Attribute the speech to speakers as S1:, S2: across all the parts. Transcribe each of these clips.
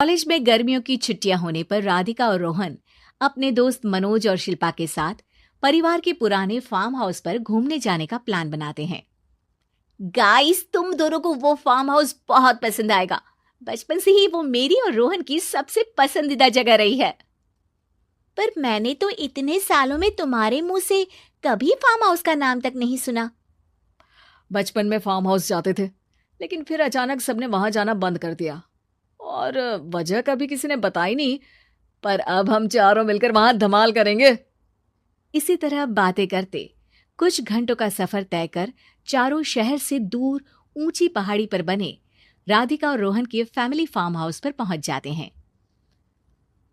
S1: College में गर्मियों की छुट्टियां होने पर राधिका और रोहन अपने दोस्त मनोज और शिल्पा के साथ परिवार के पुराने फार्म हाउस पर घूमने जाने का प्लान बनाते हैं। गाइस, तुम दोनों को वो फार्म हाउस बहुत पसंद आएगा। बचपन से ही वो मेरी और रोहन की सबसे पसंदीदा जगह रही है। पर मैंने तो इतने सालों में तुम्हारे मुंह से कभी फार्म हाउस का नाम तक नहीं सुना।
S2: बचपन में फार्म हाउस जाते थे, लेकिन फिर अचानक सबने वहां जाना बंद कर दिया और वजह कभी किसी ने बताई नहीं। पर अब हम चारों मिलकर वहां धमाल करेंगे।
S1: इसी तरह बातें करते कुछ घंटों का सफर तय कर चारों शहर से दूर ऊंची पहाड़ी पर बने राधिका और रोहन के फैमिली फार्म हाउस पर पहुंच जाते हैं।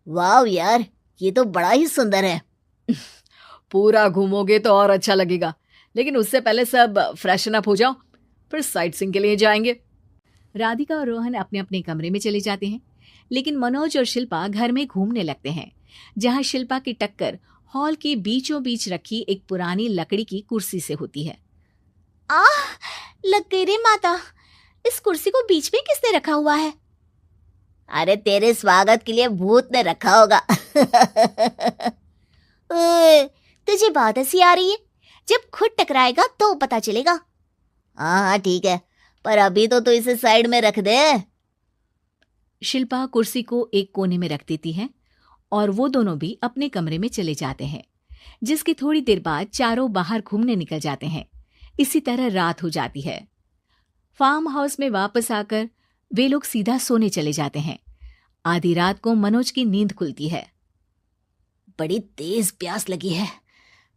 S3: वाह यार, ये तो बड़ा ही सुंदर है।
S2: पूरा घूमोगे तो और अच्छा लगेगा, लेकिन उससे पहले सब फ्रेशन अप हो जाओ, फिर साइट सीइंग के लिए जाएंगे।
S1: राधिका और रोहन अपने अपने कमरे में चले जाते हैं, लेकिन मनोज और शिल्पा घर में घूमने लगते हैं, जहां शिल्पा की टक्कर हॉल के बीचों बीच रखी एक पुरानी लकड़ी की कुर्सी से होती है। आह, लग गई रे माता, इस कुर्सी को बीच में किसने रखा हुआ है?
S3: अरे तेरे स्वागत के लिए भूत ने रखा होगा।
S1: ओए, तुझे बात हंसी आ रही है? जब खुद टकराएगा तो पता चलेगा।
S3: हाँ ठीक है, पर अभी तो इसे साइड में रख दे।
S1: शिल्पा कुर्सी को एक कोने में रख देती है और वो दोनों भी अपने कमरे में चले जाते हैं, जिसकी थोड़ी देर बाद चारों बाहर घूमने निकल जाते हैं। इसी तरह रात हो जाती है। फार्म हाउस में वापस आकर वे लोग सीधा सोने चले जाते हैं। आधी रात को मनोज की नींद खुलती है।
S3: बड़ी तेज प्यास लगी है,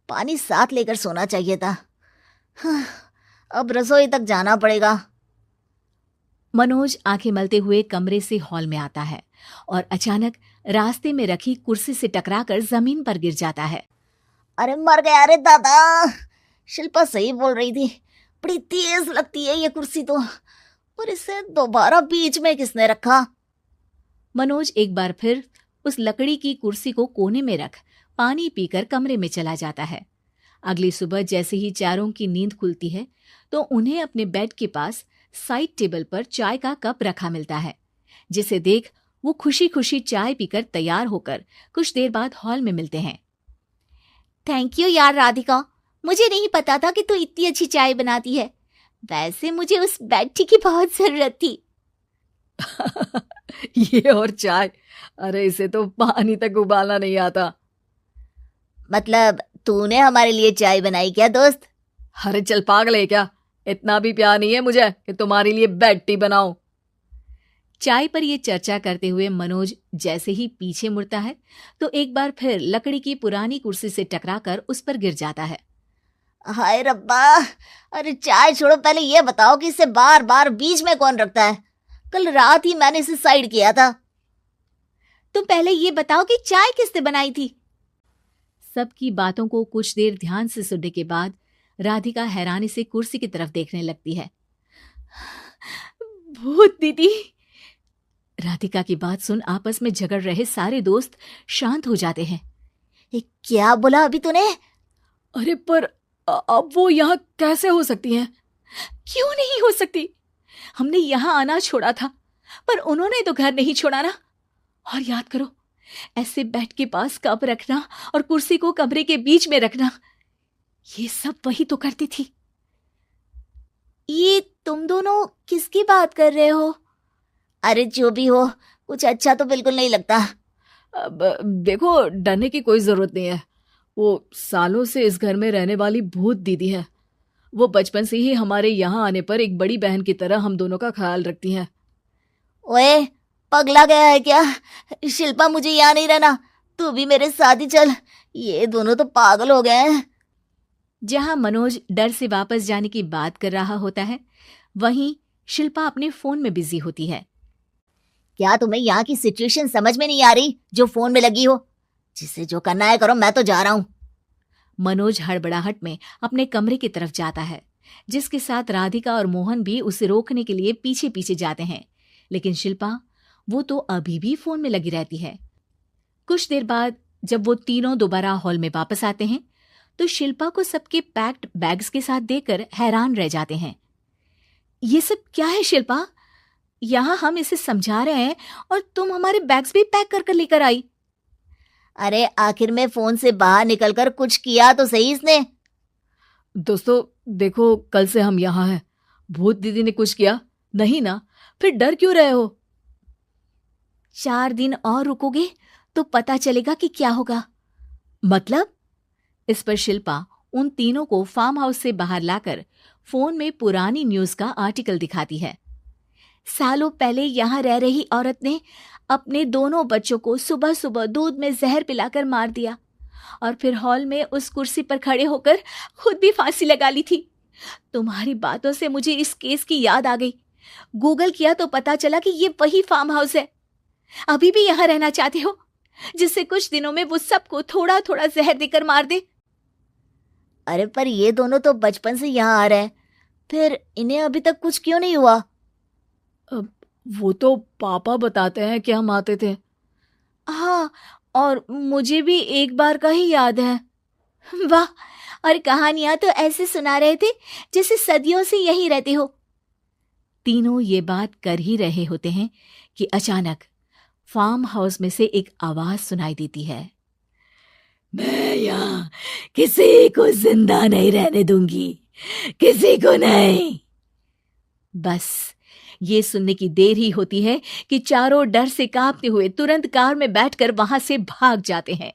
S3: पानी साथ लेकर सोना चाहिए था। अब रसोई तक जाना पड़ेगा।
S1: मनोज आंखें मलते हुए कमरे से हॉल में आता है और अचानक रास्ते में रखी कुर्सी से टकराकर जमीन पर गिर जाता है।
S3: अरे मर गया रे दादा, शिल्पा सही बोल रही थी, बड़ी तेज लगती है ये कुर्सी तो, और इसे दोबारा बीच में किसने रखा?
S1: मनोज एक बार फिर उस लकड़ी की कुर्सी को कोने में रख पानी पीकर कमरे में चला जाता है। अगली सुबह जैसे ही चारों की नींद खुलती है तो उन्हें अपने बेड के पास साइड टेबल पर चाय का कप रखा मिलता है, जिसे देख वो खुशी खुशी चाय पीकर तैयार होकर कुछ देर बाद हॉल में मिलते हैं। थैंक यू यार राधिका, मुझे नहीं पता था कि तू इतनी अच्छी चाय बनाती है। वैसे मुझे उस बेड टी की बहुत जरूरत थी।
S2: ये और चाय, अरे इसे तो पानी तक उबालना नहीं आता।
S3: मतलब तूने हमारे लिए चाय बनाई क्या दोस्त?
S2: अरे चल पागल है क्या, इतना भी प्यार नहीं है मुझे कि तुम्हारे लिए बेड टी बनाऊं।
S1: चाय पर ये चर्चा करते हुए मनोज जैसे ही पीछे मुड़ता है तो एक बार फिर लकड़ी की पुरानी कुर्सी से टकराकर उस पर गिर जाता है।
S3: हाय रब्बा, अरे चाय छोड़ो, पहले ये बताओ कि इसे बार बार बीच में कौन रखता है? कल रात ही मैंने इसे साइड किया था।
S1: तुम पहले ये बताओ कि चाय किसने बनाई थी? सबकी बातों को कुछ देर ध्यान से सुनने के बाद राधिका हैरानी से कुर्सी की तरफ देखने लगती है। भूत दीदी। राधिका की बात सुन आपस में झगड़ रहे सारे दोस्त शांत हो जाते हैं।
S3: क्या बोला अभी तूने?
S2: अरे पर अब वो यहाँ कैसे हो सकती हैं?
S1: क्यों नहीं हो सकती? हमने यहाँ आना छोड़ा था, पर उन्होंने तो घर नहीं छोड़ा ना। और याद करो, ऐसे बेड के पास कप रखना और कुर्सी को कमरे के बीच में रखना, ये सब वही तो करती थी। ये तुम दोनों किसकी बात कर रहे हो?
S3: अरे जो भी हो, कुछ अच्छा तो बिल्कुल नहीं लगता।
S2: अब देखो, डरने की कोई जरूरत नहीं है। वो सालों से इस घर में रहने वाली भूत दीदी है। वो बचपन से ही हमारे यहाँ आने पर एक बड़ी बहन की तरह हम दोनों का ख्याल रखती हैं।
S3: ओए, पगला गया है क्या? शिल्पा, मुझे यहाँ नहीं रहना, तू भी मेरे साथ ही चल। ये दोनों तो पागल हो गए हैं।
S1: जहां मनोज डर से वापस जाने की बात कर रहा होता है, वहीं शिल्पा अपने फोन में बिजी होती है।
S3: क्या तुम्हें यहाँ की सिचुएशन समझ में नहीं आ रही जो फोन में लगी हो? जिसे जो करना है करो, मैं तो जा रहा हूँ।
S1: मनोज हड़बड़ाहट में अपने कमरे की तरफ जाता है, जिसके साथ राधिका और मोहन भी उसे रोकने के लिए पीछे पीछे जाते हैं, लेकिन शिल्पा वो तो अभी भी फोन में लगी रहती है। कुछ देर बाद जब वो तीनों दोबारा हॉल में वापस आते हैं तो शिल्पा को सबके पैक्ड बैग्स के साथ देखकर हैरान रह जाते हैं। ये सब क्या है शिल्पा? यहाँ हम इसे समझा रहे हैं और तुम हमारे बैग्स भी पैक कर कर लेकर आई।
S3: अरे आखिर में फोन से बाहर निकलकर कुछ किया तो सही इसने।
S2: दोस्तों देखो, कल से हम यहाँ हैं। भूत दीदी ने कुछ किया नहीं ना? फिर डर क्यों रहे हो?
S1: 4 दिन और रुकोगे तो पता चलेगा कि क्या होगा।
S2: मतलब?
S1: इस पर शिल्पा उन तीनों को फार्म हाउस से बाहर लाकर फोन में पुरानी न्यूज का आर्टिकल दिखाती है। सालों पहले यहाँ रह रही औरत ने अपने दोनों बच्चों को सुबह सुबह दूध में जहर पिलाकर मार दिया और फिर हॉल में उस कुर्सी पर खड़े होकर खुद भी फांसी लगा ली थी। तुम्हारी बातों से मुझे इस केस की याद आ गई। गूगल किया तो पता चला कि ये वही फार्म हाउस है। अभी भी यहाँ रहना चाहते हो, जिससे कुछ दिनों में वो सबको थोड़ा थोड़ा जहर देकर मार दे?
S3: अरे पर ये दोनों तो बचपन से यहाँ आ रहे हैं, फिर इन्हें अभी तक कुछ क्यों नहीं हुआ?
S2: वो तो पापा बताते हैं कि हम आते थे।
S1: हाँ, और मुझे भी एक बार का ही याद है। वाह, और कहानियां तो ऐसे सुना रहे थे जैसे सदियों से यहीं रहते हो। तीनों ये बात कर ही रहे होते हैं कि अचानक फार्म हाउस में से एक आवाज सुनाई देती है।
S2: मैं यहाँ किसी को जिंदा नहीं रहने दूंगी, किसी को नहीं।
S1: बस ये सुनने की देर ही होती है कि चारों डर से कांपते हुए तुरंत कार में बैठकर वहां से भाग जाते हैं।